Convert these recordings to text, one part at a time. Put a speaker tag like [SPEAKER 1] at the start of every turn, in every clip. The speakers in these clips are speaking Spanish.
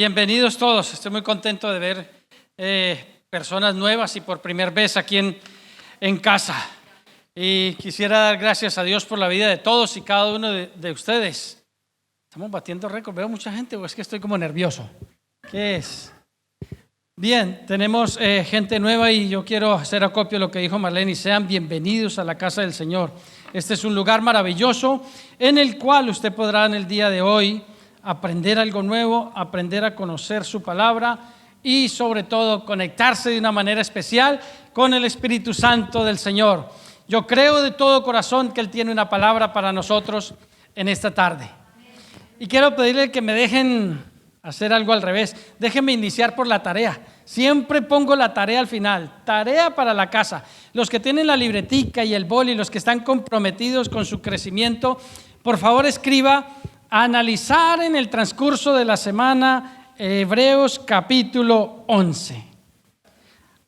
[SPEAKER 1] Bienvenidos todos. Estoy muy contento de ver personas nuevas y por primera vez aquí en casa. Y quisiera dar gracias a Dios por la vida de todos y cada uno de ustedes. Estamos batiendo récord. Veo mucha gente o es que estoy como nervioso. ¿Qué es? Bien, tenemos gente nueva y yo quiero hacer acopio de lo que dijo Marlene. Sean bienvenidos a la casa del Señor. Este es un lugar maravilloso en el cual usted podrá en el día de hoy aprender algo nuevo, aprender a conocer su palabra y sobre todo conectarse de una manera especial con el Espíritu Santo del Señor. Yo creo de todo corazón que Él tiene una palabra para nosotros en esta tarde. Y quiero pedirle que me dejen hacer algo al revés. Déjenme iniciar por la tarea. Siempre pongo la tarea al final. Tarea para la casa. Los que tienen la libretica y el boli, los que están comprometidos con su crecimiento, por favor escriba: analizar en el transcurso de la semana Hebreos capítulo 11.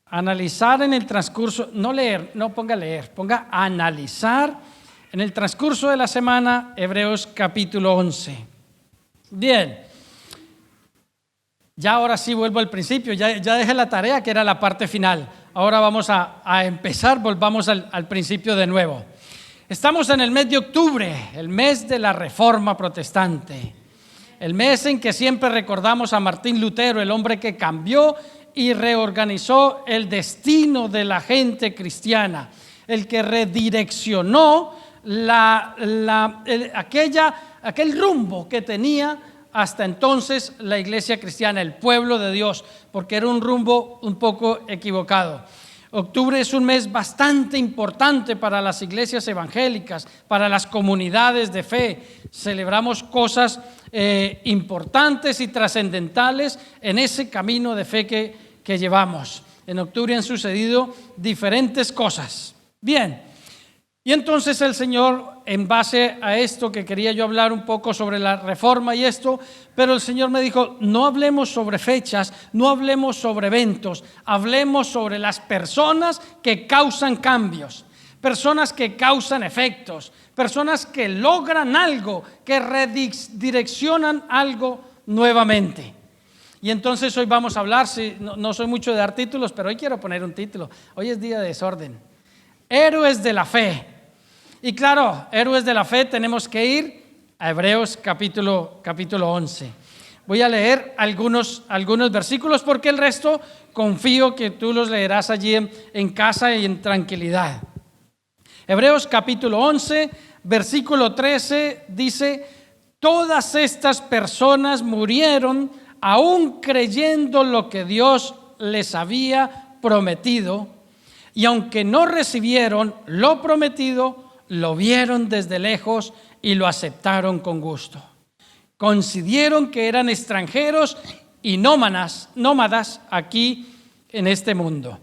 [SPEAKER 1] Analizar en el transcurso, no leer, no ponga leer, ponga analizar en el transcurso de la semana Hebreos capítulo 11. Bien, ya ahora sí vuelvo al principio, ya dejé la tarea que era la parte final. Ahora vamos a empezar, volvamos al principio de nuevo. Estamos en el mes de octubre, el mes de la Reforma Protestante, el mes en que siempre recordamos a Martín Lutero, el hombre que cambió y reorganizó el destino de la gente cristiana, el que redireccionó aquel rumbo que tenía hasta entonces la iglesia cristiana, el pueblo de Dios, porque era un rumbo un poco equivocado. Octubre es un mes bastante importante para las iglesias evangélicas, para las comunidades de fe. Celebramos cosas importantes y trascendentales en ese camino de fe que llevamos. En octubre han sucedido diferentes cosas. Bien, y entonces el Señor, en base a esto que quería yo hablar un poco sobre la reforma y esto, pero el Señor me dijo: no hablemos sobre fechas, no hablemos sobre eventos, hablemos sobre las personas que causan cambios, personas que causan efectos, personas que logran algo, que redireccionan algo nuevamente. Y entonces hoy vamos a hablar, no soy mucho de dar títulos, pero hoy quiero poner un título. Hoy es día de desorden. Héroes de la fe. Y claro, héroes de la fe, tenemos que ir a Hebreos capítulo 11. Voy a leer algunos versículos porque el resto confío que tú los leerás allí en casa y en tranquilidad. Hebreos capítulo 11, versículo 13 dice: todas estas personas murieron aún creyendo lo que Dios les había prometido, y aunque no recibieron lo prometido, lo vieron desde lejos y lo aceptaron con gusto. Consideraron que eran extranjeros y nómadas aquí en este mundo.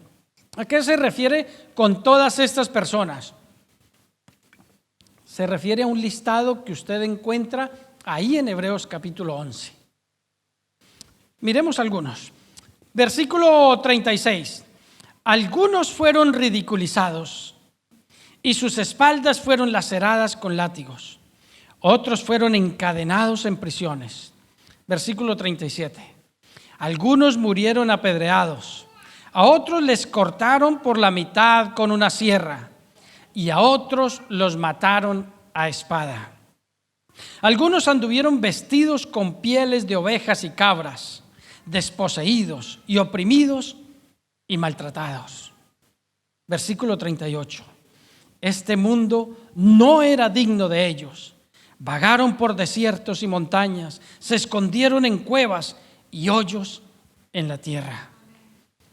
[SPEAKER 1] ¿A qué se refiere con todas estas personas? Se refiere a un listado que usted encuentra ahí en Hebreos capítulo 11. Miremos algunos. Versículo 36. Algunos fueron ridiculizados y sus espaldas fueron laceradas con látigos. Otros fueron encadenados en prisiones. Versículo 37. Algunos murieron apedreados, a otros les cortaron por la mitad con una sierra, y a otros los mataron a espada. Algunos anduvieron vestidos con pieles de ovejas y cabras, desposeídos y oprimidos y maltratados. Versículo 38. Este mundo no era digno de ellos. Vagaron por desiertos y montañas, se escondieron en cuevas y hoyos en la tierra.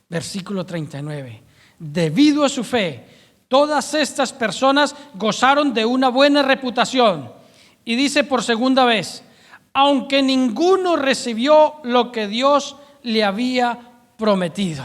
[SPEAKER 1] Versículo 39. Debido a su fe, todas estas personas gozaron de una buena reputación. Y dice por segunda vez: aunque ninguno recibió lo que Dios le había prometido.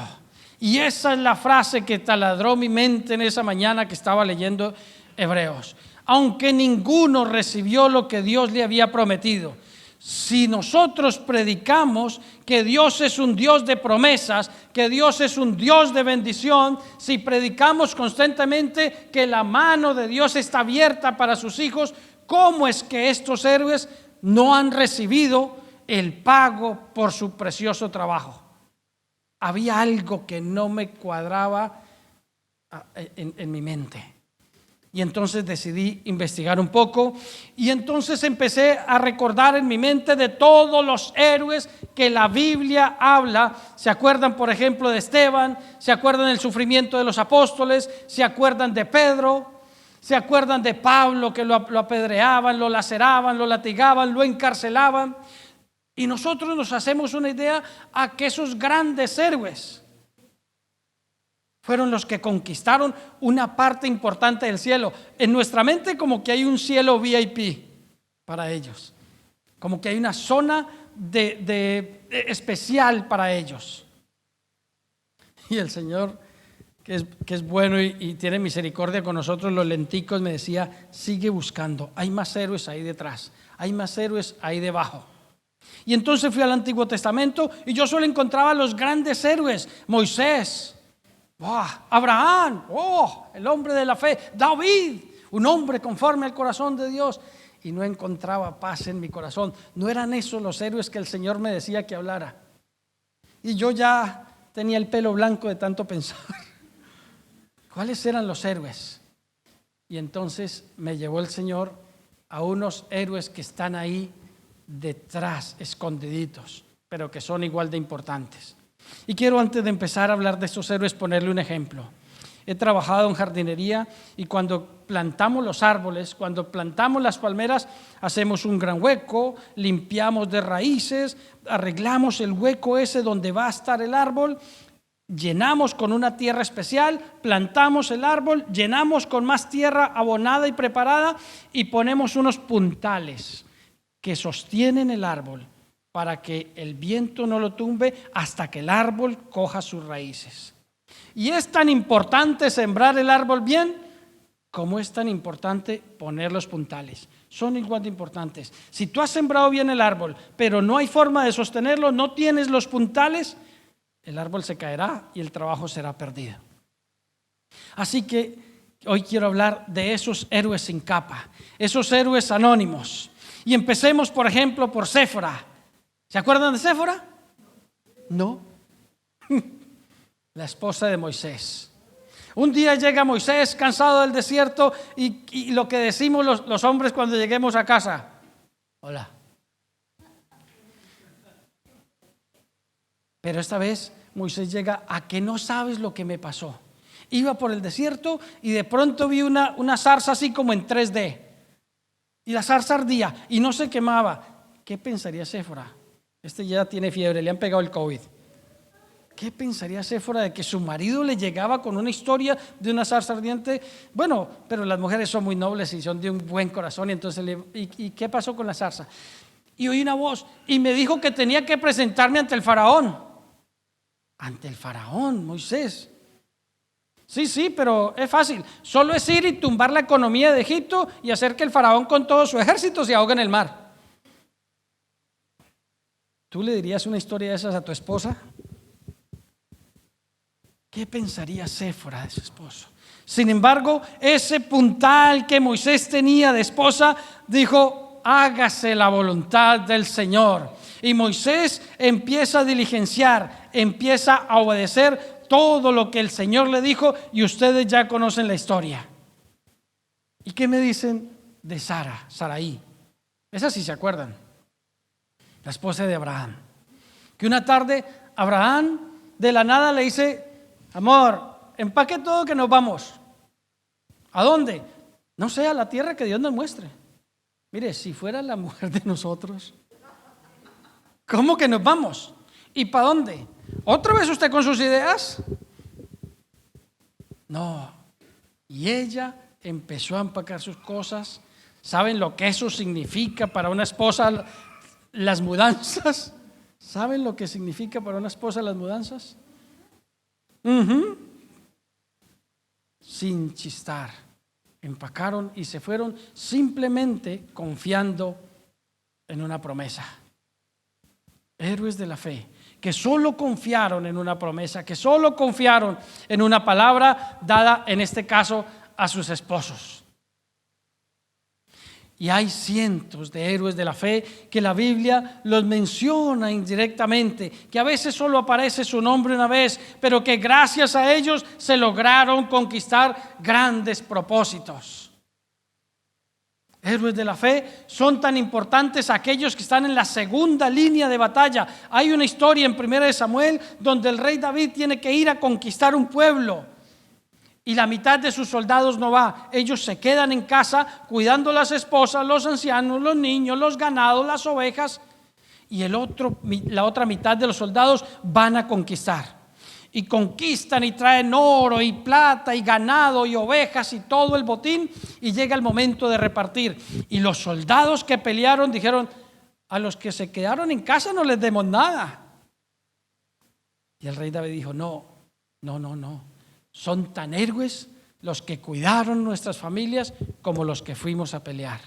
[SPEAKER 1] Y esa es la frase que taladró mi mente en esa mañana que estaba leyendo Hebreos. Aunque ninguno recibió lo que Dios le había prometido. Si nosotros predicamos que Dios es un Dios de promesas, que Dios es un Dios de bendición, si predicamos constantemente que la mano de Dios está abierta para sus hijos, ¿cómo es que estos héroes no han recibido el pago por su precioso trabajo. Había algo que no me cuadraba en mi mente. Y entonces decidí investigar un poco y entonces empecé a recordar en mi mente de todos los héroes que la Biblia habla. ¿Se acuerdan, por ejemplo, de Esteban? ¿Se acuerdan del sufrimiento de los apóstoles? ¿Se acuerdan de Pedro? ¿Se acuerdan de Pablo, que lo apedreaban, lo laceraban, lo latigaban, lo encarcelaban? Y nosotros nos hacemos una idea a que esos grandes héroes fueron los que conquistaron una parte importante del cielo. En nuestra mente como que hay un cielo VIP para ellos, como que hay una zona especial para ellos. Y el Señor, que es bueno y tiene misericordia con nosotros los lenticos, me decía: sigue buscando, hay más héroes ahí detrás, hay más héroes ahí debajo. Y entonces fui al Antiguo Testamento y yo solo encontraba los grandes héroes: Moisés, Abraham, el hombre de la fe; David, un hombre conforme al corazón de Dios. Y no encontraba paz en mi corazón. No eran esos los héroes que el Señor me decía que hablara. Y yo ya tenía el pelo blanco de tanto pensar. ¿Cuáles eran los héroes? Y entonces me llevó el Señor a unos héroes que están ahí detrás, escondiditos, pero que son igual de importantes. Y quiero, antes de empezar a hablar de estos héroes, ponerle un ejemplo. He trabajado en jardinería y cuando plantamos los árboles, cuando plantamos las palmeras, hacemos un gran hueco, limpiamos de raíces, arreglamos el hueco ese donde va a estar el árbol, llenamos con una tierra especial, plantamos el árbol, llenamos con más tierra abonada y preparada y ponemos unos puntales que sostienen el árbol para que el viento no lo tumbe hasta que el árbol coja sus raíces. Y es tan importante sembrar el árbol bien como es tan importante poner los puntales. Son igual de importantes. Si tú has sembrado bien el árbol, pero no hay forma de sostenerlo, no tienes los puntales, el árbol se caerá y el trabajo será perdido. Así que hoy quiero hablar de esos héroes sin capa, esos héroes anónimos. Y empecemos, por ejemplo, por Séfora. ¿Se acuerdan de Séfora? No. La esposa de Moisés. Un día llega Moisés cansado del desierto y lo que decimos los hombres cuando lleguemos a casa: hola. Pero esta vez Moisés llega a que no sabes lo que me pasó. Iba por el desierto y de pronto vi una zarza así como en 3D. Y la zarza ardía y no se quemaba. ¿Qué pensaría Séfora? Este ya tiene fiebre, le han pegado el COVID. ¿Qué pensaría Séfora de que su marido le llegaba con una historia de una zarza ardiente? Bueno, pero las mujeres son muy nobles y son de un buen corazón. Y entonces, ¿y qué pasó con la zarza? Y oí una voz y me dijo que tenía que presentarme ante el faraón. Ante el faraón, Moisés. Sí, pero es fácil. Solo es ir y tumbar la economía de Egipto y hacer que el faraón con todo su ejército se ahogue en el mar. ¿Tú le dirías una historia de esas a tu esposa? ¿Qué pensaría Séfora de su esposo? Sin embargo, ese puntal que Moisés tenía de esposa dijo: hágase la voluntad del Señor. Y Moisés empieza a diligenciar, empieza a obedecer todo lo que el Señor le dijo, y ustedes ya conocen la historia. ¿Y qué me dicen de Saraí? Esa sí se acuerdan, la esposa de Abraham. Que una tarde Abraham de la nada le dice: amor, empaque todo que nos vamos. ¿A dónde? No sé, a la tierra que Dios nos muestre. Mire, si fuera la mujer de nosotros, ¿cómo que nos vamos? ¿Y para dónde? ¿Otra vez usted con sus ideas? No. Y ella empezó a empacar sus cosas. ¿Saben lo que eso significa para una esposa, las mudanzas? ¿Saben lo que significa para una esposa las mudanzas? Sin chistar, empacaron y se fueron simplemente confiando en una promesa. Héroes de la fe, que solo confiaron en una promesa, que solo confiaron en una palabra dada, en este caso, a sus esposos. Y hay cientos de héroes de la fe que la Biblia los menciona indirectamente, que a veces solo aparece su nombre una vez, pero que gracias a ellos se lograron conquistar grandes propósitos. Héroes de la fe son tan importantes aquellos que están en la segunda línea de batalla. Hay una historia en 1 Samuel donde el rey David tiene que ir a conquistar un pueblo y la mitad de sus soldados no va. Ellos se quedan en casa cuidando las esposas, los ancianos, los niños, los ganados, las ovejas, y la otra mitad de los soldados van a conquistar. Y conquistan y traen oro y plata y ganado y ovejas y todo el botín, y llega el momento de repartir. Y los soldados que pelearon dijeron: a los que se quedaron en casa no les demos nada. Y el rey David dijo: no. Son tan héroes los que cuidaron nuestras familias como los que fuimos a pelear.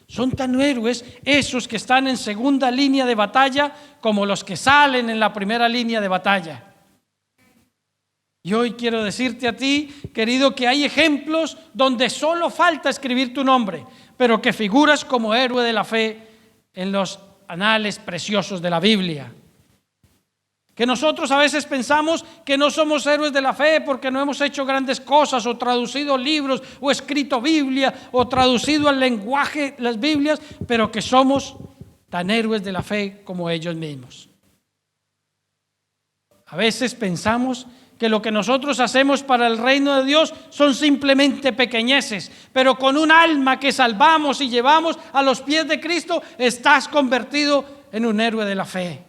[SPEAKER 1] Son tan héroes esos que están en segunda línea de batalla como los que salen en la primera línea de batalla. Y hoy quiero decirte a ti, querido, que hay ejemplos donde solo falta escribir tu nombre, pero que figuras como héroe de la fe en los anales preciosos de la Biblia. Que nosotros a veces pensamos que no somos héroes de la fe porque no hemos hecho grandes cosas, o traducido libros, o escrito Biblia, o traducido al lenguaje las Biblias, pero que somos tan héroes de la fe como ellos mismos. A veces pensamos que lo que nosotros hacemos para el reino de Dios son simplemente pequeñeces, pero con un alma que salvamos y llevamos a los pies de Cristo, estás convertido en un héroe de la fe.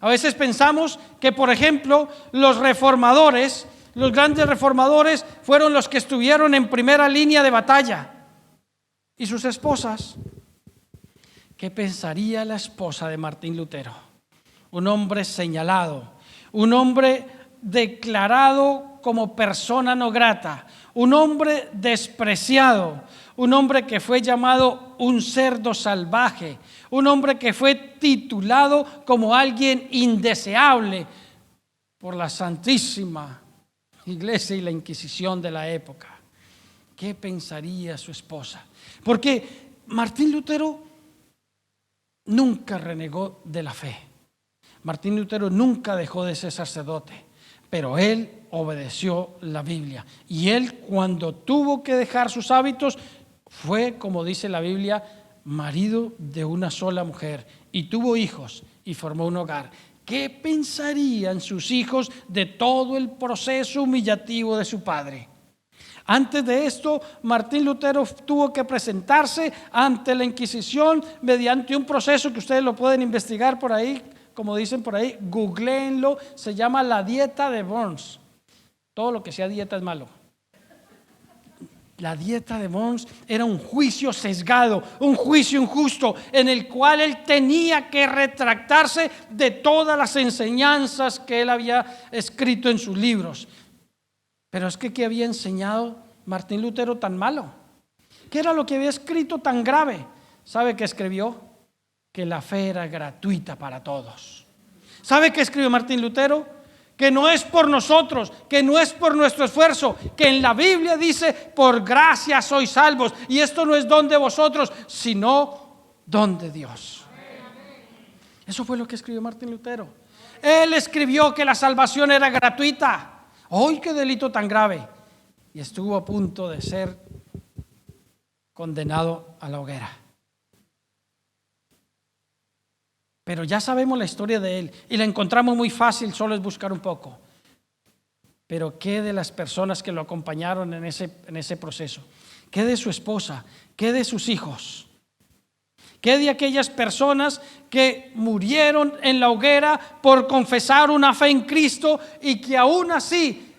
[SPEAKER 1] A veces pensamos que, por ejemplo, los reformadores, los grandes reformadores, fueron los que estuvieron en primera línea de batalla. ¿Y sus esposas? ¿Qué pensaría la esposa de Martín Lutero? Un hombre señalado, un hombre declarado como persona no grata, un hombre despreciado, un hombre que fue llamado un cerdo salvaje, un hombre que fue titulado como alguien indeseable por la Santísima Iglesia y la Inquisición de la época. ¿Qué pensaría su esposa? Porque Martín Lutero nunca renegó de la fe. Martín Lutero nunca dejó de ser sacerdote, pero él obedeció la Biblia. Y él, cuando tuvo que dejar sus hábitos, fue, como dice la Biblia, marido de una sola mujer, y tuvo hijos y formó un hogar. ¿Qué pensarían sus hijos de todo el proceso humillativo de su padre? Antes de esto, Martín Lutero tuvo que presentarse ante la Inquisición mediante un proceso que ustedes lo pueden investigar por ahí, como dicen por ahí, googleenlo, se llama la dieta de Worms. Todo lo que sea dieta es malo. La dieta de Worms era un juicio sesgado, un juicio injusto, en el cual él tenía que retractarse de todas las enseñanzas que él había escrito en sus libros. Pero es que ¿qué había enseñado Martín Lutero tan malo? ¿Qué era lo que había escrito tan grave? ¿Sabe qué escribió? Que la fe era gratuita para todos. ¿Sabe qué escribió Martín Lutero? Que no es por nosotros, que no es por nuestro esfuerzo, que en la Biblia dice: por gracia sois salvos, y esto no es don de vosotros, sino don de Dios. Eso fue lo que escribió Martín Lutero. Él escribió que la salvación era gratuita. ¡Ay, qué delito tan grave! Y estuvo a punto de ser condenado a la hoguera. Pero ya sabemos la historia de él y la encontramos muy fácil, solo es buscar un poco. Pero ¿qué de las personas que lo acompañaron en ese proceso? ¿Qué de su esposa? ¿Qué de sus hijos? ¿Qué de aquellas personas que murieron en la hoguera por confesar una fe en Cristo y que aún así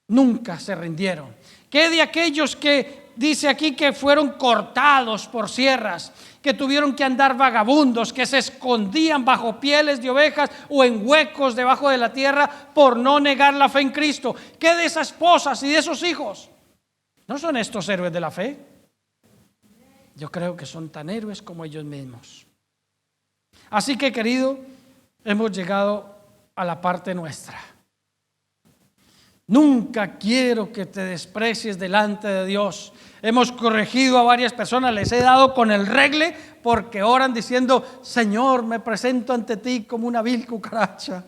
[SPEAKER 1] nunca se rindieron? ¿Qué de aquellos que dice aquí que fueron cortados por sierras, que tuvieron que andar vagabundos, que se escondían bajo pieles de ovejas o en huecos debajo de la tierra por no negar la fe en Cristo? ¿Qué de esas esposas y de esos hijos? ¿No son estos héroes de la fe? Yo creo que son tan héroes como ellos mismos. Así que, querido, hemos llegado a la parte nuestra. Nunca quiero que te desprecies delante de Dios. Hemos corregido a varias personas, les he dado con el regle porque oran diciendo: Señor, me presento ante ti como una vil cucaracha,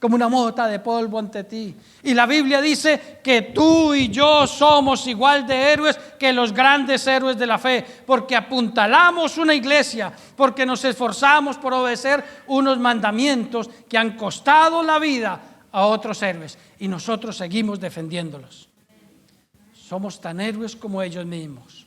[SPEAKER 1] como una mota de polvo ante ti. Y la Biblia dice que tú y yo somos igual de héroes que los grandes héroes de la fe, porque apuntalamos una iglesia, porque nos esforzamos por obedecer unos mandamientos que han costado la vida a otros héroes, y nosotros seguimos defendiéndolos. Somos tan héroes como ellos mismos.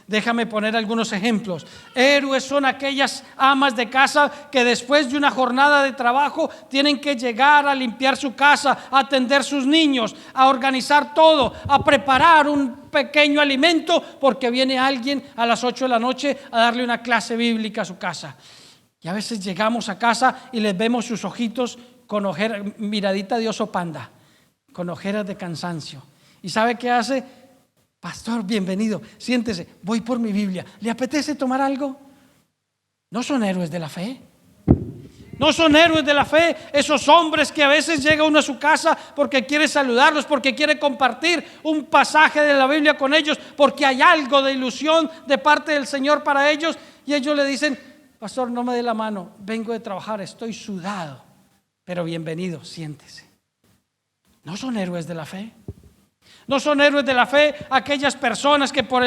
[SPEAKER 1] Déjame poner algunos ejemplos. Héroes son aquellas amas de casa que después de una jornada de trabajo tienen que llegar a limpiar su casa, a atender sus niños, a organizar todo, a preparar un pequeño alimento porque viene alguien a las 8 de la noche a darle una clase bíblica a su casa. Y a veces llegamos a casa y les vemos sus ojitos con ojeras, miradita de oso panda, con ojeras de cansancio. ¿Y sabe qué hace? Pastor, bienvenido, siéntese, voy por mi Biblia. ¿Le apetece tomar algo? ¿No son héroes de la fe? ¿No son héroes de la fe esos hombres que a veces llega uno a su casa porque quiere saludarlos, porque quiere compartir un pasaje de la Biblia con ellos, porque hay algo de ilusión de parte del Señor para ellos, y ellos le dicen: Pastor, no me dé la mano, vengo de trabajar, estoy sudado, pero bienvenido, siéntese? ¿No son héroes de la fe? ¿No son héroes de la fe aquellas personas que por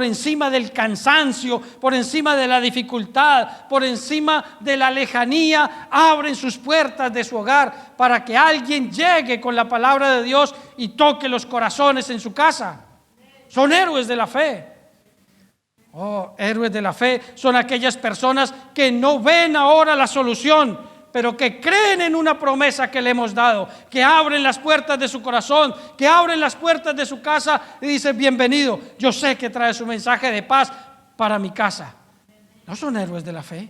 [SPEAKER 1] encima del cansancio, por encima de la dificultad, por encima de la lejanía, abren sus puertas de su hogar para que alguien llegue con la palabra de Dios y toque los corazones en su casa? Son héroes de la fe. Oh, héroes de la fe son aquellas personas que no ven ahora la solución, pero que creen en una promesa que le hemos dado, que abren las puertas de su corazón, que abren las puertas de su casa y dicen: bienvenido, yo sé que trae su mensaje de paz para mi casa. ¿No son héroes de la fe?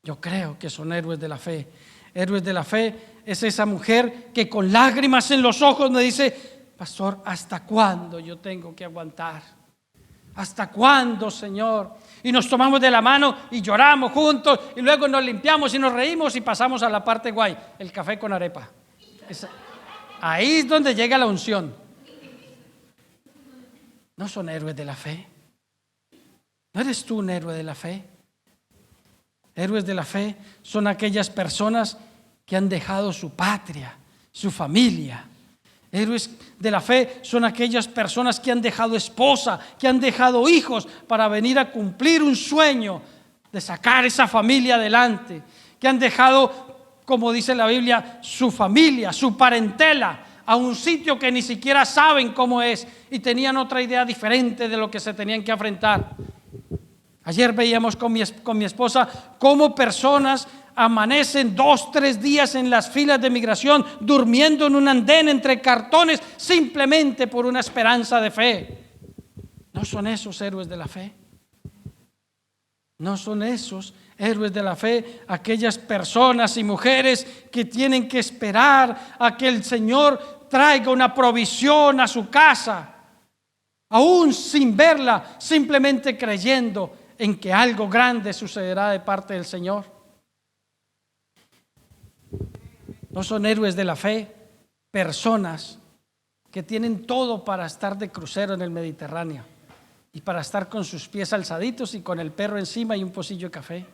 [SPEAKER 1] Yo creo que son héroes de la fe. Héroes de la fe es esa mujer que con lágrimas en los ojos me dice: Pastor, ¿hasta cuándo yo tengo que aguantar? ¿Hasta cuándo, Señor? Y nos tomamos de la mano y lloramos juntos, y luego nos limpiamos y nos reímos y pasamos a la parte guay, el café con arepa. Ahí es donde llega la unción. ¿No son héroes de la fe? ¿No eres tú un héroe de la fe? Héroes de la fe son aquellas personas que han dejado su patria, su familia. Héroes de la fe son aquellas personas que han dejado esposa, que han dejado hijos para venir a cumplir un sueño de sacar esa familia adelante, que han dejado, como dice la Biblia, su familia, su parentela, a un sitio que ni siquiera saben cómo es, y tenían otra idea diferente de lo que se tenían que enfrentar. Ayer veíamos con mi esposa cómo personas amanecen 2-3 días en las filas de migración, durmiendo en un andén entre cartones, simplemente por una esperanza de fe. ¿No son esos héroes de la fe? ¿No son esos héroes de la fe aquellas personas y mujeres que tienen que esperar a que el Señor traiga una provisión a su casa, aún sin verla, simplemente creyendo en que algo grande sucederá de parte del Señor? ¿No son héroes de la fe personas que tienen todo para estar de crucero en el Mediterráneo y para estar con sus pies alzaditos y con el perro encima y un pocillo de café,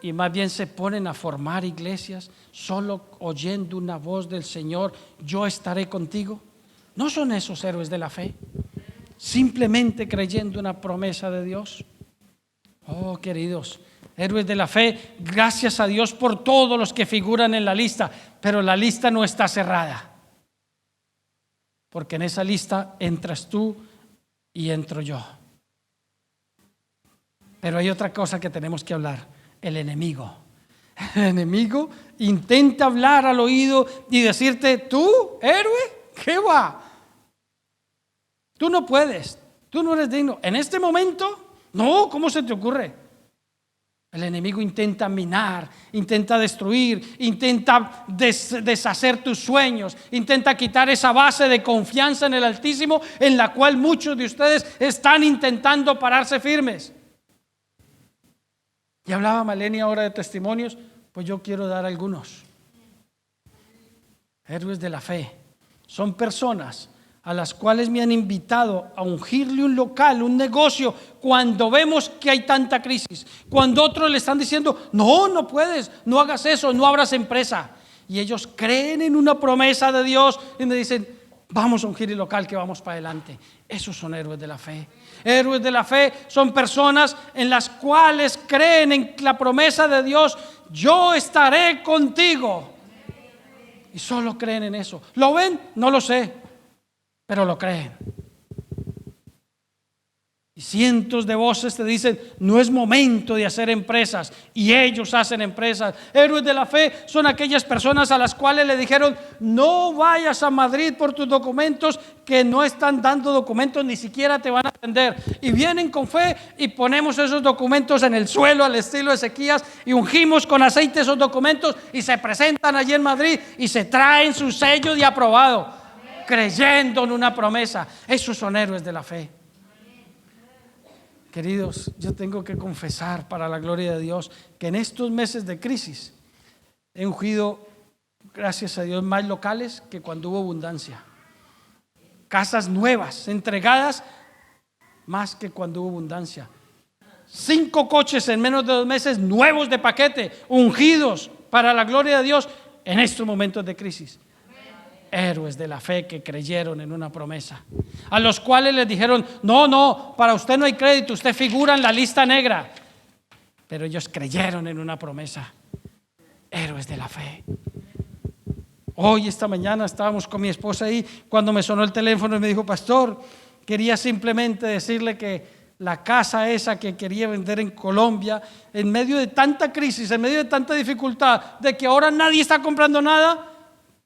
[SPEAKER 1] y más bien se ponen a formar iglesias solo oyendo una voz del Señor: yo estaré contigo? ¿No son esos héroes de la fe? Simplemente creyendo una promesa de Dios. Oh, queridos, héroes de la fe, gracias a Dios por todos los que figuran en la lista, pero la lista no está cerrada, porque en esa lista entras tú y entro yo. Pero hay otra cosa que tenemos que hablar: el enemigo. El enemigo intenta hablar al oído y decirte: ¿tú, héroe? ¿Qué va? Tú no puedes, tú no eres digno. En este momento, no, ¿cómo se te ocurre? El enemigo intenta minar, intenta destruir, intenta deshacer tus sueños, intenta quitar esa base de confianza en el Altísimo en la cual muchos de ustedes están intentando pararse firmes. Y hablaba Maleni ahora de testimonios, pues yo quiero dar algunos. Héroes de la fe son personas a las cuales me han invitado a ungirle un local, un negocio, cuando vemos que hay tanta crisis, cuando otros le están diciendo, no, no puedes, no hagas eso, no abras empresa, y ellos creen en una promesa de Dios y me dicen, vamos a ungir el local, que vamos para adelante. Esos son héroes de la fe. Héroes de la fe son personas en las cuales creen en la promesa de Dios, yo estaré contigo, y solo creen en eso. ¿Lo ven? No lo sé, pero lo creen. Y cientos de voces te dicen, no es momento de hacer empresas, y ellos hacen empresas. Héroes de la fe son aquellas personas a las cuales le dijeron, no vayas a Madrid por tus documentos, que no están dando documentos, ni siquiera te van a atender. Y vienen con fe y ponemos esos documentos en el suelo al estilo de Ezequías y ungimos con aceite esos documentos y se presentan allí en Madrid y se traen su sello de aprobado, creyendo en una promesa. Esos son héroes de la fe. Queridos, yo tengo que confesar para la gloria de Dios que en estos meses de crisis he ungido, gracias a Dios, más locales que cuando hubo abundancia. Casas nuevas, entregadas, más que cuando hubo abundancia. 5 coches en menos de 2 meses nuevos de paquete, ungidos para la gloria de Dios en estos momentos de crisis. Héroes de la fe que creyeron en una promesa, a los cuales les dijeron, no, para usted no hay crédito, usted figura en la lista negra, pero ellos creyeron en una promesa. Héroes de la fe. Hoy, esta mañana, estábamos con mi esposa ahí, cuando me sonó el teléfono y me dijo, pastor, quería simplemente decirle que la casa esa que quería vender en Colombia, en medio de tanta crisis, en medio de tanta dificultad, de que ahora nadie está comprando nada,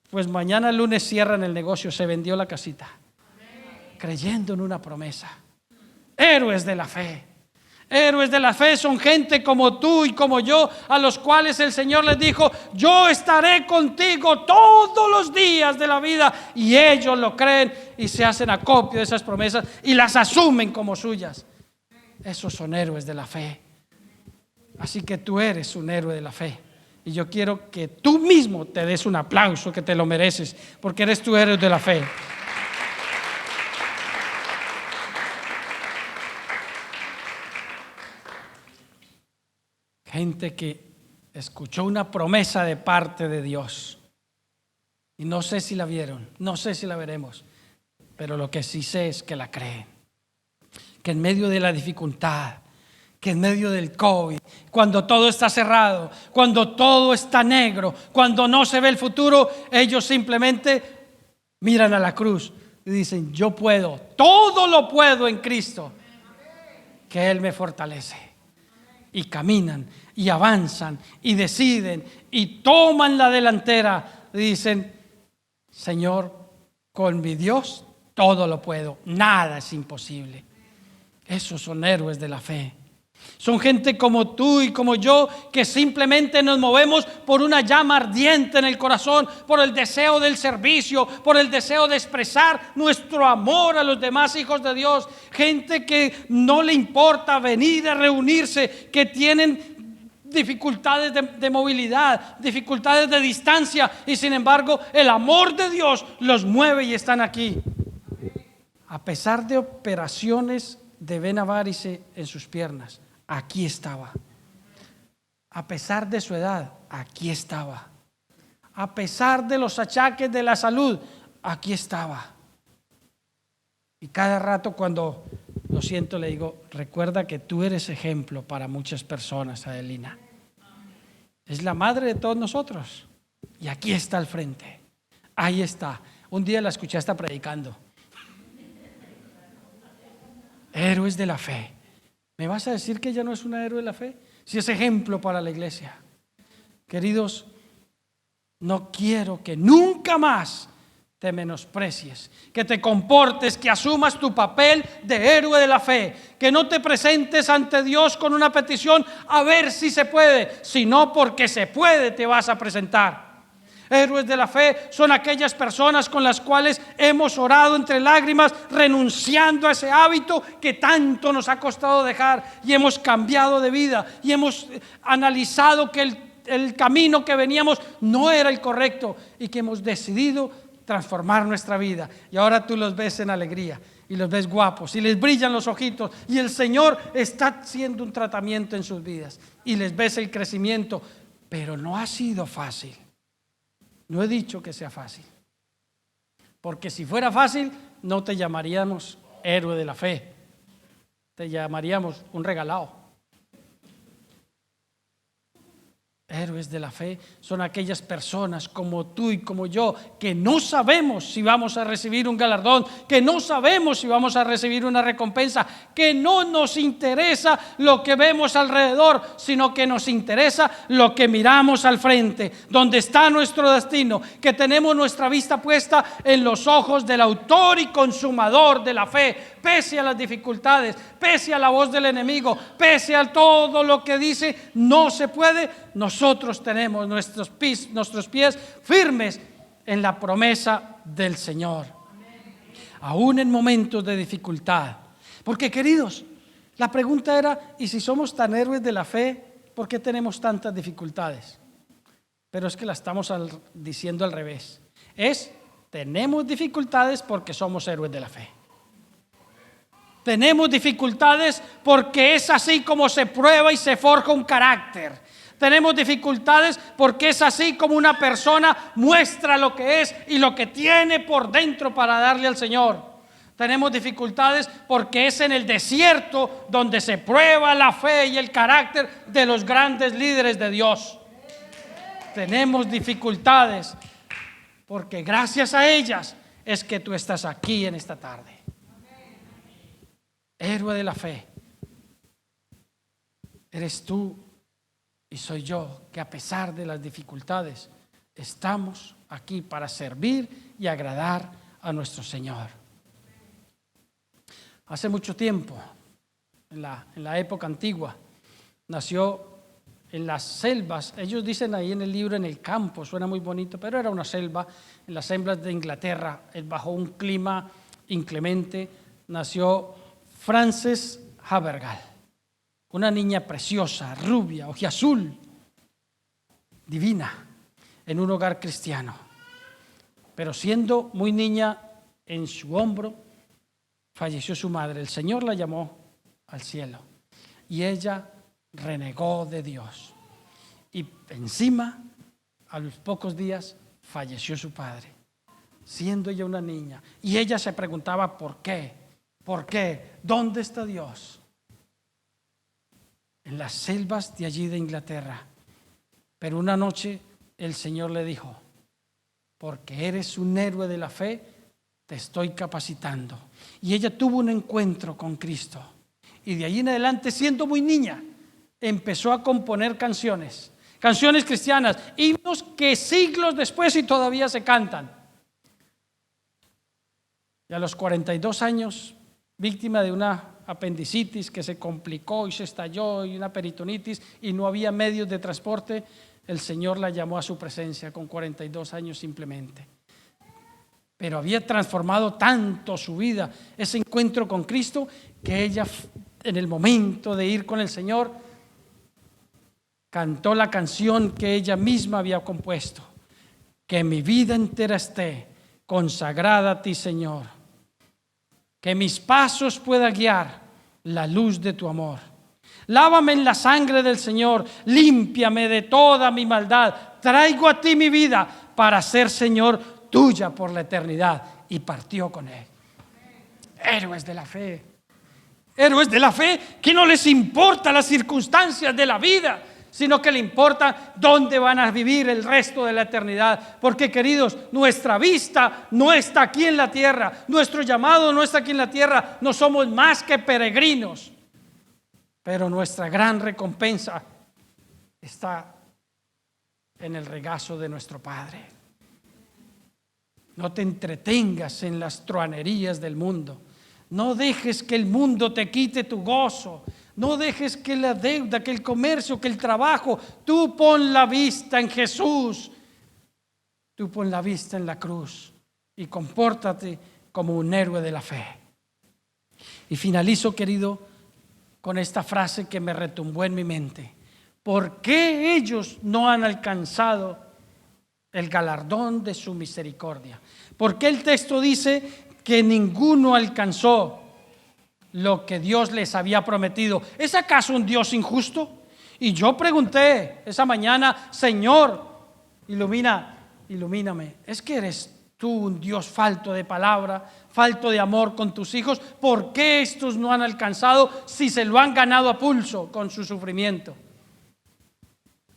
[SPEAKER 1] pues mañana lunes cierran el negocio, se vendió la casita. Creyendo en una promesa. Héroes de la fe. Héroes de la fe son gente como tú y como yo, a los cuales el Señor les dijo, yo estaré contigo todos los días de la vida, y ellos lo creen y se hacen acopio de esas promesas y las asumen como suyas. Esos son héroes de la fe. Así que tú eres un héroe de la fe. Y yo quiero que tú mismo te des un aplauso, que te lo mereces, porque eres tu héroe de la fe. Gente que escuchó una promesa de parte de Dios. Y no sé si la vieron, no sé si la veremos, pero lo que sí sé es que la creen. Que en medio de la dificultad, que en medio del COVID, cuando todo está cerrado, cuando todo está negro, cuando no se ve el futuro, ellos simplemente miran a la cruz y dicen, yo puedo, todo lo puedo en Cristo, que Él me fortalece. Y caminan y avanzan y deciden y toman la delantera y dicen, Señor, con mi Dios todo lo puedo, nada es imposible. Esos son héroes de la fe. Son gente como tú y como yo, que simplemente nos movemos por una llama ardiente en el corazón, por el deseo del servicio, por el deseo de expresar nuestro amor a los demás hijos de Dios. Gente que no le importa venir a reunirse, que tienen dificultades de movilidad, dificultades de distancia, y sin embargo el amor de Dios los mueve y están aquí. A pesar de operaciones de vena varice en sus piernas, aquí estaba. A pesar de su edad, aquí estaba. A pesar de los achaques de la salud, aquí estaba. Y cada rato cuando lo siento le digo, recuerda que tú eres ejemplo para muchas personas, Adelina. Es la madre de todos nosotros. Y aquí está al frente. Ahí está. Un día la escuché hasta predicando. Héroes de la fe. ¿Me vas a decir que ella no es una héroe de la fe? Si es ejemplo para la iglesia. Queridos, no quiero que nunca más te menosprecies, que te comportes, que asumas tu papel de héroe de la fe, que no te presentes ante Dios con una petición a ver si se puede, sino porque se puede te vas a presentar. Héroes de la fe son aquellas personas con las cuales hemos orado entre lágrimas, renunciando a ese hábito que tanto nos ha costado dejar, y hemos cambiado de vida y hemos analizado que el el camino que veníamos no era el correcto y que hemos decidido transformar nuestra vida. Y ahora tú los ves en alegría y los ves guapos y les brillan los ojitos y el Señor está haciendo un tratamiento en sus vidas y les ves el crecimiento. Pero no ha sido fácil. No he dicho que sea fácil, porque si fuera fácil no te llamaríamos héroe de la fe, te llamaríamos un regalado. Héroes de la fe son aquellas personas como tú y como yo que no sabemos si vamos a recibir un galardón, que no sabemos si vamos a recibir una recompensa, que no nos interesa lo que vemos alrededor, sino que nos interesa lo que miramos al frente, donde está nuestro destino, que tenemos nuestra vista puesta en los ojos del autor y consumador de la fe, pese a las dificultades, pese a la voz del enemigo, pese a todo lo que dice no se puede. Nosotros tenemos nuestros pies firmes en la promesa del Señor, aún en momentos de dificultad. Porque, queridos, la pregunta era: ¿y si somos tan héroes de la fe, por qué tenemos tantas dificultades? Pero es que la estamos diciendo al revés. Tenemos dificultades porque somos héroes de la fe. Tenemos dificultades porque es así como se prueba y se forja un carácter. Tenemos dificultades porque es así como una persona muestra lo que es y lo que tiene por dentro para darle al Señor. Tenemos dificultades porque es en el desierto donde se prueba la fe y el carácter de los grandes líderes de Dios. Tenemos dificultades porque gracias a ellas es que tú estás aquí en esta tarde. Héroe de la fe eres tú y soy yo, que a pesar de las dificultades estamos aquí para servir y agradar a nuestro Señor. Hace mucho tiempo, en la época antigua, nació en las selvas. Ellos dicen ahí en el libro, en el campo, suena muy bonito, pero era una selva, en las selvas de Inglaterra, bajo un clima inclemente. Nació Frances Havergal, una niña preciosa, rubia, ojiazul, divina, en un hogar cristiano. Pero siendo muy niña, en su hombro falleció su madre. El Señor la llamó al cielo y ella renegó de Dios. Y encima, a los pocos días, falleció su padre, siendo ella una niña. Y ella se preguntaba ¿por qué? ¿Por qué? ¿Dónde está Dios? En las selvas de allí de Inglaterra. Pero una noche el Señor le dijo: porque eres un héroe de la fe, te estoy capacitando. Y ella tuvo un encuentro con Cristo. Y de allí en adelante, siendo muy niña, empezó a componer canciones cristianas, himnos que siglos después y todavía se cantan. Y a los 42 años, víctima de una apendicitis que se complicó y se estalló, y una peritonitis, y no había medios de transporte, el Señor la llamó a su presencia con 42 años simplemente. Pero había transformado tanto su vida ese encuentro con Cristo, que ella, en el momento de ir con el Señor, cantó la canción que ella misma había compuesto: que mi vida entera esté consagrada a ti, Señor, que mis pasos pueda guiar la luz de tu amor. Lávame en la sangre del Señor, límpiame de toda mi maldad. Traigo a ti mi vida para ser, Señor, tuya por la eternidad. Y partió con él. Héroes de la fe. Héroes de la fe que no les importa las circunstancias de la vida, sino que le importa dónde van a vivir el resto de la eternidad. Porque, queridos, nuestra vista no está aquí en la tierra, nuestro llamado no está aquí en la tierra, no somos más que peregrinos, pero nuestra gran recompensa está en el regazo de nuestro Padre. No te entretengas en las truhanerías del mundo. No dejes que el mundo te quite tu gozo. No dejes que la deuda, que el comercio, que el trabajo. Tú pon la vista en Jesús. Tú pon la vista en la cruz y compórtate como un héroe de la fe. Y finalizo, querido, con esta frase que me retumbó en mi mente: ¿por qué ellos no han alcanzado el galardón de su misericordia? ¿Por qué el texto dice que ninguno alcanzó lo que Dios les había prometido? ¿Es acaso un Dios injusto? Y yo pregunté esa mañana: Señor, ilumíname, ¿es que eres tú un Dios falto de palabra, falto de amor con tus hijos? ¿Por qué estos no han alcanzado si se lo han ganado a pulso con su sufrimiento?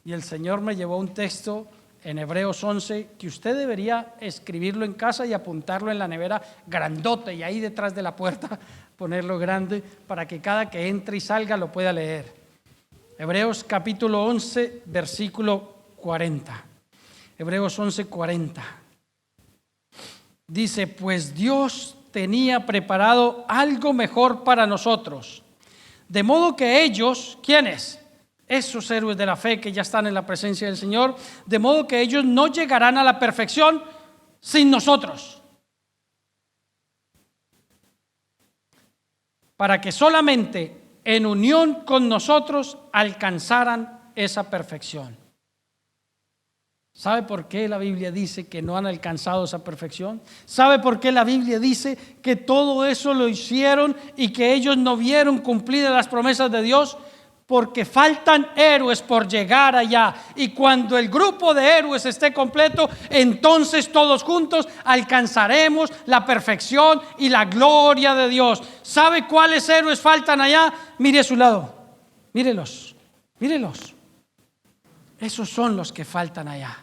[SPEAKER 1] Y el Señor me llevó un texto en Hebreos 11 que usted debería escribirlo en casa y apuntarlo en la nevera grandote, y ahí detrás de la puerta ponerlo grande para que cada que entre y salga lo pueda leer. Hebreos capítulo 11, versículo 40. Hebreos 11, 40. Dice: pues Dios tenía preparado algo mejor para nosotros, de modo que ellos, ¿quiénes? Esos héroes de la fe que ya están en la presencia del Señor, de modo que ellos no llegarán a la perfección sin nosotros, para que solamente en unión con nosotros alcanzaran esa perfección. ¿Sabe por qué la Biblia dice que no han alcanzado esa perfección? ¿Sabe por qué la Biblia dice que todo eso lo hicieron y que ellos no vieron cumplidas las promesas de Dios? Porque faltan héroes por llegar allá, y cuando el grupo de héroes esté completo, entonces todos juntos alcanzaremos la perfección y la gloria de Dios. ¿Sabe cuáles héroes faltan allá? Mire a su lado, mírelos. Esos son los que faltan allá.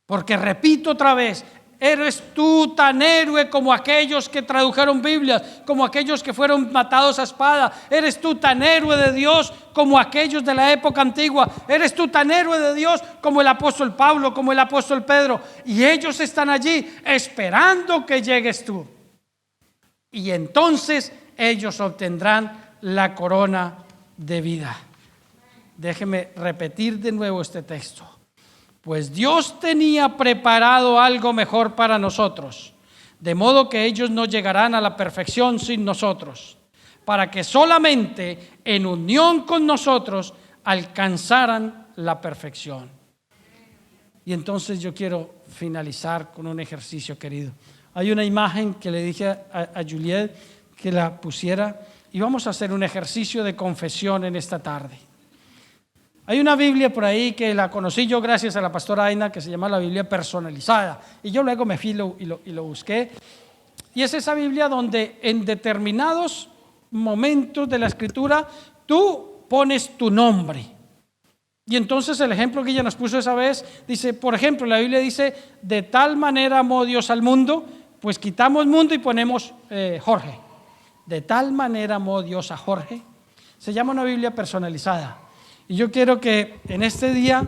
[SPEAKER 1] Porque repito otra vez, ¿eres tú tan héroe como aquellos que tradujeron Biblias, como aquellos que fueron matados a espada? ¿Eres tú tan héroe de Dios como aquellos de la época antigua? ¿Eres tú tan héroe de Dios como el apóstol Pablo, como el apóstol Pedro? Y ellos están allí esperando que llegues tú. Y entonces ellos obtendrán la corona de vida. Déjeme repetir de nuevo este texto. Pues Dios tenía preparado algo mejor para nosotros, de modo que ellos no llegarán a la perfección sin nosotros, para que solamente en unión con nosotros alcanzaran la perfección. Y entonces yo quiero finalizar con un ejercicio, querido. Hay una imagen que le dije a Juliet que la pusiera, y vamos a hacer un ejercicio de confesión en esta tarde. Hay una Biblia por ahí que la conocí yo gracias a la pastora Aina, que se llama la Biblia personalizada, y yo luego me fui y lo busqué, y es esa Biblia donde en determinados momentos de la escritura tú pones tu nombre. Y entonces el ejemplo que ella nos puso esa vez dice, por ejemplo, la Biblia dice: de tal manera amó Dios al mundo, pues quitamos mundo y ponemos Jorge. De tal manera amó Dios a Jorge. Se llama una Biblia personalizada. Y yo quiero que en este día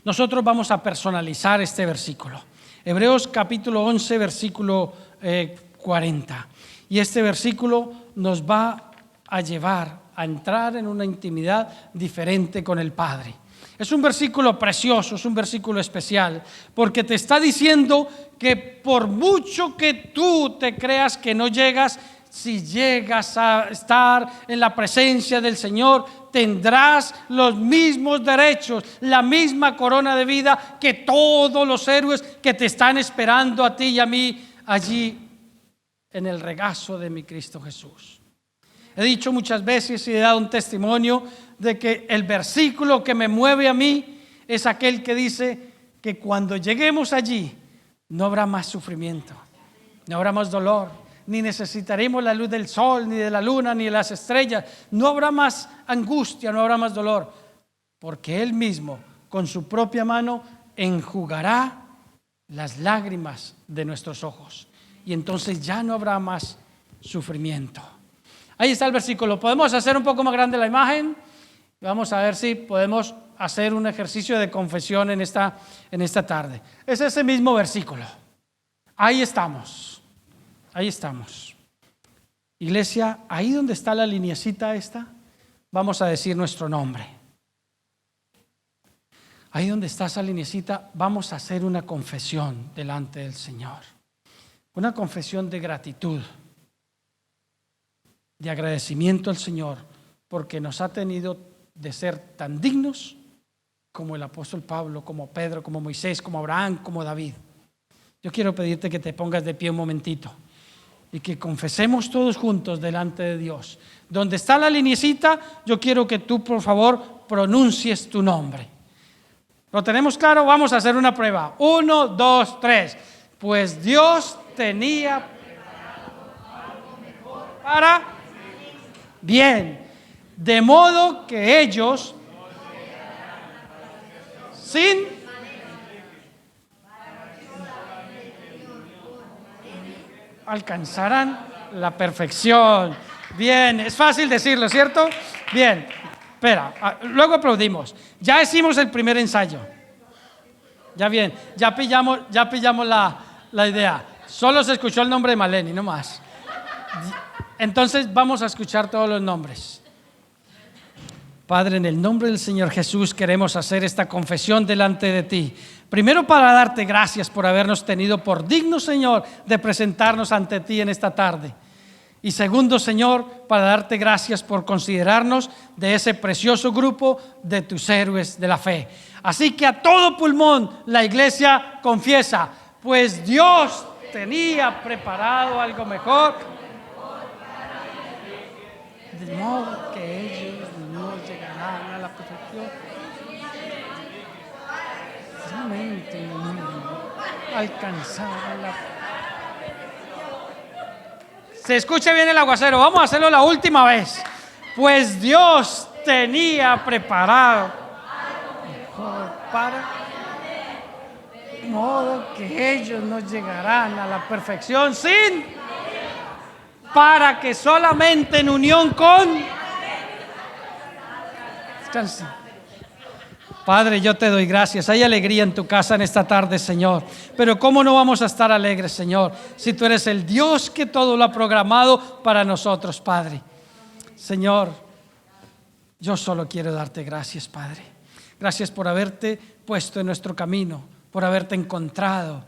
[SPEAKER 1] nosotros vamos a personalizar este versículo. Hebreos capítulo 11, versículo 40. Y este versículo nos va a llevar a entrar en una intimidad diferente con el Padre. Es un versículo precioso, es un versículo especial, porque te está diciendo que por mucho que tú te creas que no llegas, si llegas a estar en la presencia del Señor, tendrás los mismos derechos, la misma corona de vida que todos los héroes que te están esperando a ti y a mí allí en el regazo de mi Cristo Jesús. He dicho muchas veces y he dado un testimonio de que el versículo que me mueve a mí es aquel que dice que cuando lleguemos allí no habrá más sufrimiento, no habrá más dolor, ni necesitaremos la luz del sol, ni de la luna, ni de las estrellas. No habrá más angustia, no habrá más dolor, porque Él mismo con su propia mano enjugará las lágrimas de nuestros ojos, y entonces ya no habrá más sufrimiento. Ahí está el versículo. Podemos hacer un poco más grande la imagen. Vamos a ver si podemos hacer un ejercicio de confesión en esta tarde. Es ese mismo versículo. Ahí estamos. Ahí estamos. Iglesia, ahí donde está la lineecita esta, vamos a decir nuestro nombre. Ahí donde está esa lineecita, vamos a hacer una confesión delante del Señor. Una confesión de gratitud, de agradecimiento al Señor, porque nos ha tenido de ser tan dignos como el apóstol Pablo, como Pedro, como Moisés, como Abraham, como David. Yo quiero pedirte que te pongas de pie un momentito y que confesemos todos juntos delante de Dios. Donde está la linecita, yo quiero que tú, por favor, pronuncies tu nombre. ¿Lo tenemos claro? Vamos a hacer una prueba. 1, 2, 3. Pues Dios tenía para bien, de modo que ellos alcanzarán la perfección. Bien, es fácil decirlo, ¿cierto? Bien, espera, luego aplaudimos. Ya hicimos el primer ensayo. Ya bien, ya pillamos la idea. Solo se escuchó el nombre de Maleni, no más. Entonces vamos a escuchar todos los nombres. Padre, en el nombre del Señor Jesús queremos hacer esta confesión delante de ti. Primero, para darte gracias por habernos tenido por dignos, Señor, de presentarnos ante ti en esta tarde. Y segundo, Señor, para darte gracias por considerarnos de ese precioso grupo de tus héroes de la fe. Así que a todo pulmón la iglesia confiesa, pues Dios tenía preparado algo mejor, de modo que ellos no llegarán a la perfección. Alcanzar la... Se escucha bien el aguacero. Vamos a hacerlo la última vez. Pues Dios tenía preparado para de modo que ellos no llegarán a la perfección para que solamente en unión con... Padre, yo te doy gracias. Hay alegría en tu casa en esta tarde, Señor. Pero ¿cómo no vamos a estar alegres, Señor? Si tú eres el Dios que todo lo ha programado para nosotros, Padre. Señor, yo solo quiero darte gracias, Padre. Gracias por haberte puesto en nuestro camino, por haberte encontrado.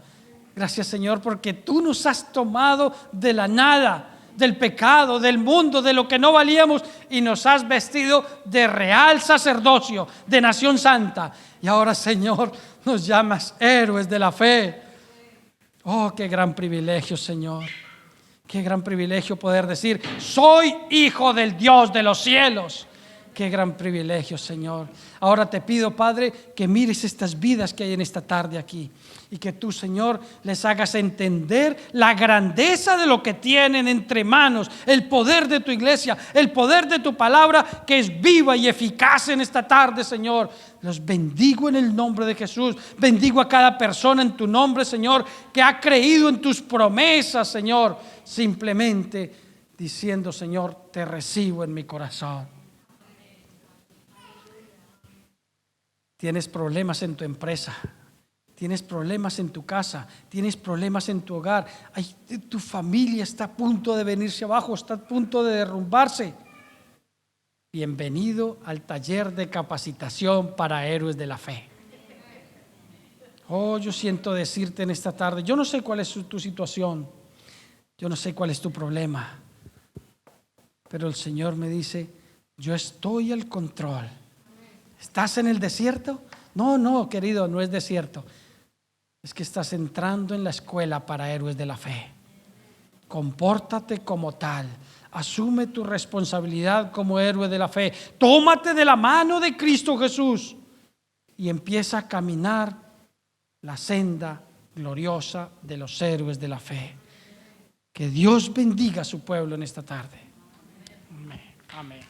[SPEAKER 1] Gracias, Señor, porque tú nos has tomado de la nada, del pecado, del mundo, de lo que no valíamos, y nos has vestido de real sacerdocio, de nación santa. Y ahora, Señor, nos llamas héroes de la fe. Oh, qué gran privilegio, Señor. Qué gran privilegio poder decir, soy hijo del Dios de los cielos. Qué gran privilegio, Señor. Ahora te pido, Padre, que mires estas vidas que hay en esta tarde aquí y que tú, Señor, les hagas entender la grandeza de lo que tienen entre manos, el poder de tu iglesia, el poder de tu palabra que es viva y eficaz en esta tarde, Señor. Los bendigo en el nombre de Jesús. Bendigo a cada persona en tu nombre, Señor, que ha creído en tus promesas, Señor, simplemente diciendo, Señor, te recibo en mi corazón. Tienes problemas en tu empresa, tienes problemas en tu casa, tienes problemas en tu hogar. Tu familia está a punto de venirse abajo, está a punto de derrumbarse. Bienvenido al taller de capacitación para héroes de la fe. Oh, yo siento decirte en esta tarde, yo no sé cuál es tu situación, yo no sé cuál es tu problema, pero el Señor me dice, yo estoy al control. ¿Estás en el desierto? No, querido, no es desierto. Es que estás entrando en la escuela para héroes de la fe. Compórtate como tal. Asume tu responsabilidad como héroe de la fe. Tómate de la mano de Cristo Jesús y empieza a caminar la senda gloriosa de los héroes de la fe. Que Dios bendiga a su pueblo en esta tarde. Amén. Amén.